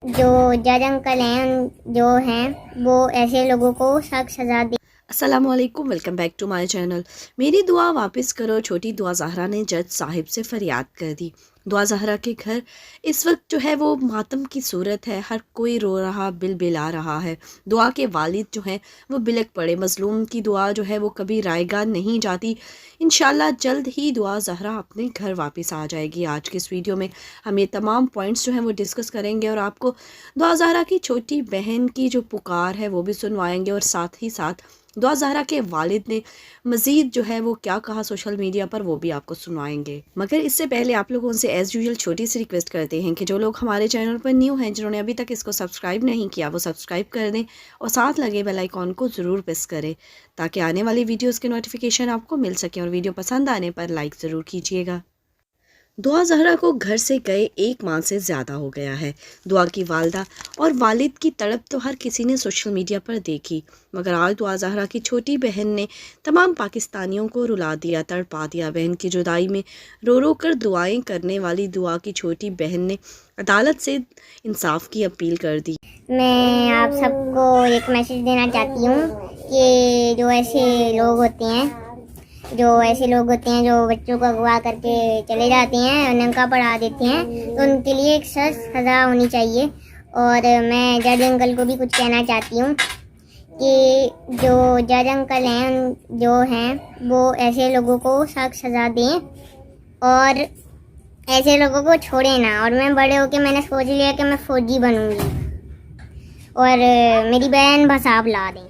جو جج انکل ہیں جو ہیں وہ ایسے لوگوں کو سخت سزا دے۔ السلام علیکم، welcome back to my channel. میری دعا واپس کرو چھوٹی دعا زہرا نے جج صاحب سے فریاد کر دی۔ دعا زہرا کے گھر اس وقت جو ہے وہ ماتم کی صورت ہے، ہر کوئی رو رہا، بل بلا رہا ہے۔ دعا کے والد جو ہیں وہ بلک پڑے، مظلوم کی دعا جو ہے وہ کبھی رائے گاہ نہیں جاتی۔ انشاءاللہ جلد ہی دعا زہرا اپنے گھر واپس آ جائے گی۔ آج کے اس ویڈیو میں ہم یہ تمام پوائنٹس جو ہیں وہ ڈسکس کریں گے اور آپ کو دعا زہرا کی چھوٹی بہن کی جو پکار ہے وہ بھی سنوائیں گے، اور ساتھ ہی ساتھ دعا زہرا کے والد نے مزید جو ہے وہ کیا کہا سوشل میڈیا پر وہ بھی آپ کو سنوائیں گے۔ مگر اس سے پہلے آپ لوگوں سے ایز یوزول چھوٹی سی ریکویسٹ کرتے ہیں کہ جو لوگ ہمارے چینل پر نیو ہیں، جنہوں نے ابھی تک اس کو سبسکرائب نہیں کیا، وہ سبسکرائب کر دیں اور ساتھ لگے بیل آئیکن کو ضرور پریس کریں تاکہ آنے والی ویڈیوز کے نوٹیفیکیشن آپ کو مل سکیں، اور ویڈیو پسند آنے پر لائک ضرور کیجیے گا۔ دعا زہرا کو گھر سے گئے 1 ماہ سے زیادہ ہو گیا ہے۔ دعا کی والدہ اور والد کی تڑپ تو ہر کسی نے سوشل میڈیا پر دیکھی، مگر آج دعا زہرا کی چھوٹی بہن نے تمام پاکستانیوں کو رلا دیا، تڑپا دیا۔ بہن کی جدائی میں رو رو کر دعائیں کرنے والی دعا کی چھوٹی بہن نے عدالت سے انصاف کی اپیل کر دی۔ میں آپ سب کو ایک میسج دینا چاہتی ہوں کہ جو ایسے لوگ ہوتے ہیں جو بچوں کو اغوا کر کے چلے جاتے ہیں، ننگا پڑھا دیتے ہیں، تو ان کے لیے ایک سخت سزا ہونی چاہیے۔ اور میں جج انکل کو بھی کچھ کہنا چاہتی ہوں کہ جو جج انکل ہیں وہ ایسے لوگوں کو سخت سزا دیں اور ایسے لوگوں کو چھوڑے نہ۔ اور میں بڑے ہو کے میں نے سوچ لیا کہ میں فوجی بنوں گی اور میری بہن بساب لا دیں۔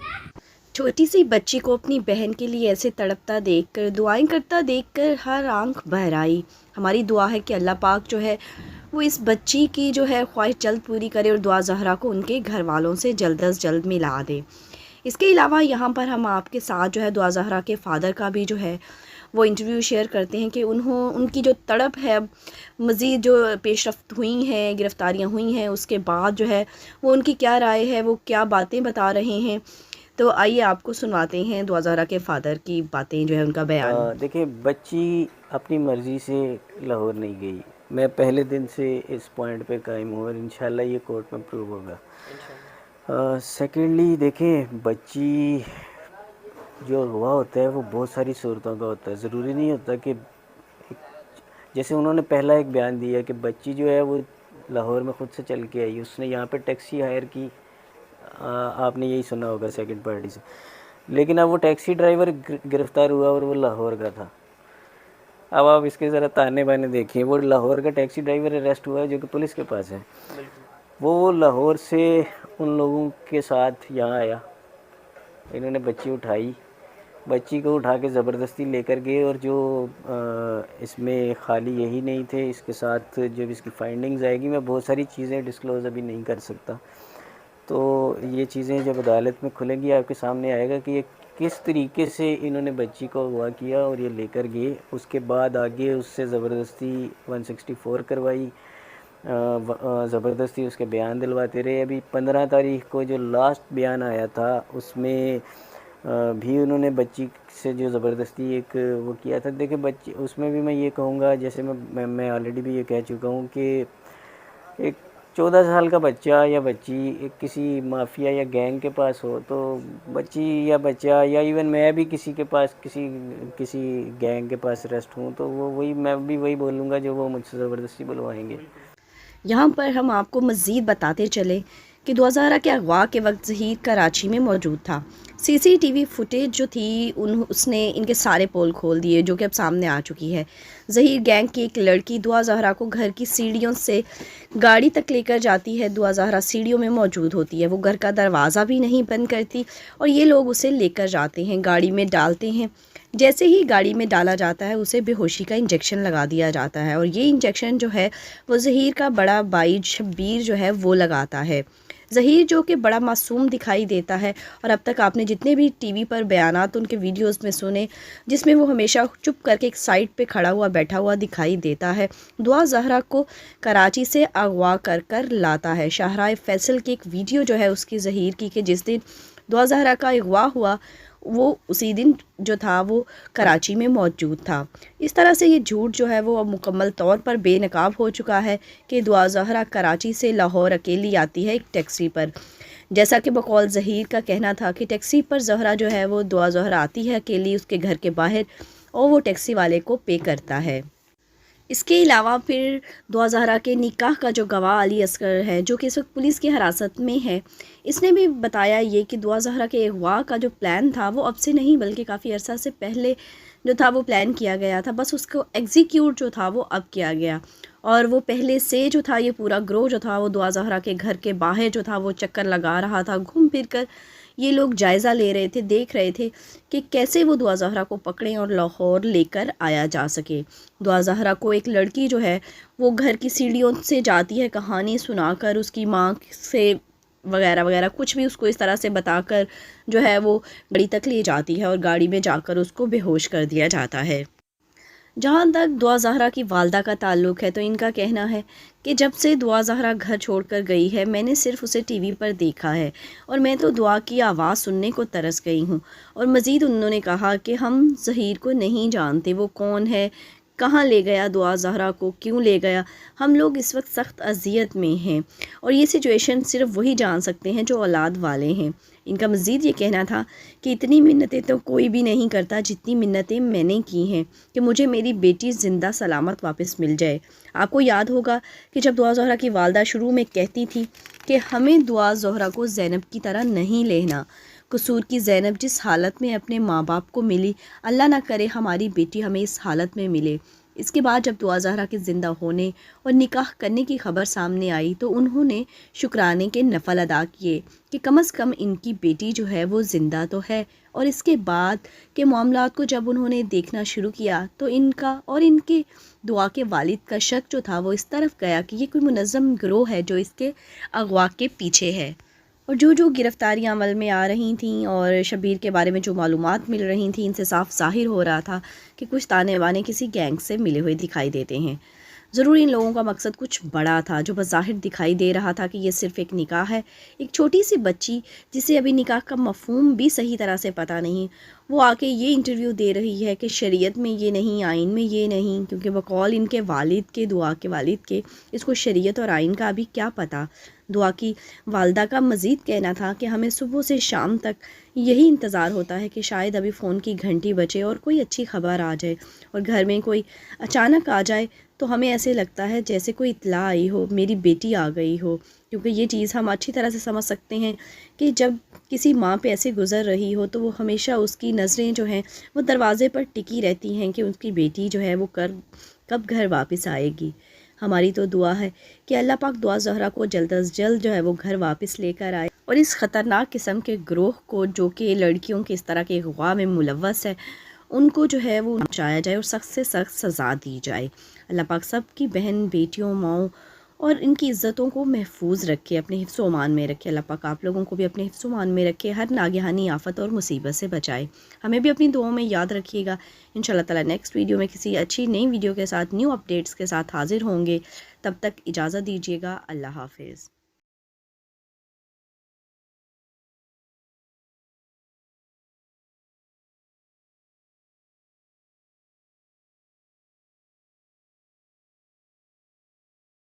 چھوٹی سی بچی کو اپنی بہن کے لیے ایسے تڑپتا دیکھ کر، دعائیں کرتا دیکھ کر ہر آنکھ بہر آئی۔ ہماری دعا ہے کہ اللہ پاک جو ہے وہ اس بچی کی جو ہے خواہش جلد پوری کرے اور دعا زہرا کو ان کے گھر والوں سے جلد از جلد ملا دے۔ اس کے علاوہ یہاں پر ہم آپ کے ساتھ جو ہے دعا زہرا کے فادر کا بھی جو ہے وہ انٹرویو شیئر کرتے ہیں کہ ان کی جو تڑپ ہے، مزید جو پیش رفت ہوئی ہیں، گرفتاریاں ہوئی ہیں، اس کے بعد جو ہے وہ ان کی کیا رائے ہے، وہ کیا باتیں بتا رہے ہیں۔ تو آئیے آپ کو سنواتے ہیں دعا زہرا کے فادر کی باتیں، جو ہے ان کا بیان۔ دیکھیں، بچی اپنی مرضی سے لاہور نہیں گئی۔ میں پہلے دن سے اس پوائنٹ پہ قائم ہوں اور انشاءاللہ یہ کورٹ میں پروو ہوگا۔ سیکنڈلی دیکھیں، بچی جو اغوا ہوتا ہے وہ بہت ساری صورتوں کا ہوتا ہے۔ ضروری نہیں ہوتا کہ جیسے انہوں نے پہلا ایک بیان دیا کہ بچی جو ہے وہ لاہور میں خود سے چل کے آئی، اس نے یہاں پہ ٹیکسی ہائر کی، آپ نے یہی سنا ہوگا سیکنڈ پارٹی سے، لیکن اب وہ ٹیکسی ڈرائیور گرفتار ہوا اور وہ لاہور کا تھا۔ اب آپ اس کے ذرا تانے بانے دیکھیں، وہ لاہور کا ٹیکسی ڈرائیور اریسٹ ہوا ہے جو کہ پولیس کے پاس ہے۔ وہ لاہور سے ان لوگوں کے ساتھ یہاں آیا، انہوں نے بچی اٹھائی، بچی کو اٹھا کے زبردستی لے کر گئے، اور جو اس میں خالی یہی نہیں تھے، اس کے ساتھ جب اس کی فائنڈنگز آئے گی، میں بہت ساری چیزیں ڈسکلوز ابھی نہیں کر سکتا، تو یہ چیزیں جب عدالت میں کھلیں گی آپ کے سامنے آئے گا کہ یہ کس طریقے سے انہوں نے بچی کو اغوا کیا اور یہ لے کر گئے۔ اس کے بعد آگے اس سے زبردستی 164 کروائی، زبردستی اس کے بیان دلواتے رہے۔ ابھی 15 تاریخ کو جو لاسٹ بیان آیا تھا اس میں بھی انہوں نے بچی سے جو زبردستی ایک وہ کیا تھا۔ دیکھیں بچی، اس میں بھی میں یہ کہوں گا، جیسے میں آلریڈی بھی یہ کہہ چکا ہوں کہ ایک 14 سال کا بچہ یا بچی کسی مافیا یا گینگ کے پاس ہو، تو بچی یا بچہ یا ایون میں بھی کسی کے پاس کسی گینگ کے پاس ریسٹ ہوں، تو میں بھی وہی بولوں گا جو وہ مجھ سے زبردستی بلوائیں گے۔ یہاں پر ہم آپ کو مزید بتاتے چلیں کہ دعا زہرا کے اغوا کے وقت ظہیر کراچی میں موجود تھا۔ سی سی ٹی وی فوٹیج جو تھی اس نے ان کے سارے پول کھول دیے، جو کہ اب سامنے آ چکی ہے۔ ظہیر گینگ کی ایک لڑکی دعا زہرا کو گھر کی سیڑھیوں سے گاڑی تک لے کر جاتی ہے۔ دعا زہرا سیڑھیوں میں موجود ہوتی ہے، وہ گھر کا دروازہ بھی نہیں بند کرتی اور یہ لوگ اسے لے کر جاتے ہیں، گاڑی میں ڈالتے ہیں۔ جیسے ہی گاڑی میں ڈالا جاتا ہے اسے بے ہوشی کا انجیکشن لگا دیا جاتا ہے، اور یہ انجیکشن جو ہے وہ ظہیر کا بڑا بھائی شبیر جو ہے وہ لگاتا ہے۔ ظہیر جو کہ بڑا معصوم دکھائی دیتا ہے، اور اب تک آپ نے جتنے بھی ٹی وی پر بیانات ان کے ویڈیوز میں سنے، جس میں وہ ہمیشہ چپ کر کے ایک سائڈ پہ کھڑا ہوا بیٹھا ہوا دکھائی دیتا ہے، دعا زہرا کو کراچی سے اغوا کر لاتا ہے۔ شاہراہ فیصل کی ایک ویڈیو جو ہے اس کی ظہیر کی کہ جس دن دعا زہرا کا اغوا ہوا وہ اسی دن جو تھا وہ کراچی میں موجود تھا۔ اس طرح سے یہ جھوٹ جو ہے وہ اب مکمل طور پر بے نقاب ہو چکا ہے کہ دعا زہرا کراچی سے لاہور اکیلی آتی ہے ایک ٹیکسی پر، جیسا کہ بقول ظہیر کا کہنا تھا کہ ٹیکسی پر زہرا جو ہے وہ دعا زہرا آتی ہے اکیلی اس کے گھر کے باہر، اور وہ ٹیکسی والے کو پے کرتا ہے۔ اس کے علاوہ پھر دعا زہرا کے نکاح کا جو گواہ علی اصغر ہے، جو کہ اس وقت پولیس کی حراست میں ہے، اس نے بھی بتایا یہ کہ دعا زہرا کے اغوا کا جو پلان تھا وہ اب سے نہیں بلکہ کافی عرصہ سے پہلے جو تھا وہ پلان کیا گیا تھا، بس اس کو ایگزیکیوٹ جو تھا وہ اب کیا گیا، اور وہ پہلے سے جو تھا یہ پورا گروہ جو تھا وہ دعا زہرا کے گھر کے باہر جو تھا وہ چکر لگا رہا تھا، گھوم پھر کر یہ لوگ جائزہ لے رہے تھے، دیکھ رہے تھے کہ کیسے وہ دعا زہرا کو پکڑیں اور لاہور لے کر آیا جا سکے۔ دعا زہرا کو ایک لڑکی جو ہے وہ گھر کی سیڑھیوں سے جاتی ہے کہانی سنا کر، اس کی ماں سے وغیرہ وغیرہ کچھ بھی اس کو اس طرح سے بتا کر جو ہے وہ گاڑی تک لے جاتی ہے، اور گاڑی میں جا کر اس کو بے ہوش کر دیا جاتا ہے۔ جہاں تک دعا زہرا کی والدہ کا تعلق ہے تو ان کا کہنا ہے کہ جب سے دعا زہرا گھر چھوڑ کر گئی ہے میں نے صرف اسے ٹی وی پر دیکھا ہے، اور میں تو دعا کی آواز سننے کو ترس گئی ہوں۔ اور مزید انہوں نے کہا کہ ہم ظہیر کو نہیں جانتے، وہ کون ہے، کہاں لے گیا دعا زہرا کو، کیوں لے گیا، ہم لوگ اس وقت سخت اذیت میں ہیں، اور یہ سچویشن صرف وہی جان سکتے ہیں جو اولاد والے ہیں۔ ان کا مزید یہ کہنا تھا کہ اتنی منتیں تو کوئی بھی نہیں کرتا جتنی منتیں میں نے کی ہیں کہ مجھے میری بیٹی زندہ سلامت واپس مل جائے۔ آپ کو یاد ہوگا کہ جب دعا زہرا کی والدہ شروع میں کہتی تھی کہ ہمیں دعا زہرا کو زینب کی طرح نہیں لینا، قصور کی زینب جس حالت میں اپنے ماں باپ کو ملی، اللہ نہ کرے ہماری بیٹی ہمیں اس حالت میں ملے۔ اس کے بعد جب دعا زہرا کے زندہ ہونے اور نکاح کرنے کی خبر سامنے آئی تو انہوں نے شکرانے کے نفل ادا کیے کہ کم از کم ان کی بیٹی جو ہے وہ زندہ تو ہے۔ اور اس کے بعد کے معاملات کو جب انہوں نے دیکھنا شروع کیا تو ان کا اور ان کے دعا کے والد کا شک جو تھا وہ اس طرف گیا کہ یہ کوئی منظم گروہ ہے جو اس کے اغوا کے پیچھے ہے۔ اور جو گرفتاریاں عمل میں آ رہی تھیں اور شبیر کے بارے میں جو معلومات مل رہی تھیں، ان سے صاف ظاہر ہو رہا تھا کہ کچھ تانے بانے کسی گینگ سے ملے ہوئے دکھائی دیتے ہیں۔ ضرور ان لوگوں کا مقصد کچھ بڑا تھا، جو بظاہر دکھائی دے رہا تھا کہ یہ صرف ایک نکاح ہے۔ ایک چھوٹی سی بچی جسے ابھی نکاح کا مفہوم بھی صحیح طرح سے پتہ نہیں، وہ آ کے یہ انٹرویو دے رہی ہے کہ شریعت میں یہ نہیں، آئین میں یہ نہیں، کیونکہ بقول ان کے والد کے، دعا کے والد کے، اس کو شریعت اور آئین کا ابھی کیا پتہ۔ دعا کی والدہ کا مزید کہنا تھا کہ ہمیں صبح سے شام تک یہی انتظار ہوتا ہے کہ شاید ابھی فون کی گھنٹی بجے اور کوئی اچھی خبر آ جائے، اور گھر میں کوئی اچانک آ جائے تو ہمیں ایسے لگتا ہے جیسے کوئی اطلاع آئی ہو، میری بیٹی آ گئی ہو، کیونکہ یہ چیز ہم اچھی طرح سے سمجھ سکتے ہیں کہ جب کسی ماں پہ ایسے گزر رہی ہو تو وہ ہمیشہ اس کی نظریں جو ہیں وہ دروازے پر ٹکی رہتی ہیں کہ اس کی بیٹی جو ہے وہ کب گھر واپس آئے گی۔ ہماری تو دعا ہے کہ اللہ پاک دعا زہرا کو جلد از جلد جو ہے وہ گھر واپس لے کر آئے، اور اس خطرناک قسم کے گروہ کو جو کہ لڑکیوں کے اس طرح کے اغوا میں ملوث ہے ان کو جو ہے وہ بچایا جائے اور سخت سے سخت سزا دی جائے۔ اللہ پاک سب کی بہن بیٹیوں ماؤں اور ان کی عزتوں کو محفوظ رکھے، اپنے حفظ و امان میں رکھے۔ اللہ پاک آپ لوگوں کو بھی اپنے حفظ و امان میں رکھے، ہر ناگہانی آفت اور مصیبت سے بچائے۔ ہمیں بھی اپنی دعاؤں میں یاد رکھیے گا۔ انشاءاللہ تعالی نیکسٹ ویڈیو میں کسی اچھی نئی ویڈیو کے ساتھ، نیو اپڈیٹس کے ساتھ حاضر ہوں گے۔ تب تک اجازت دیجیے گا۔ اللہ حافظ۔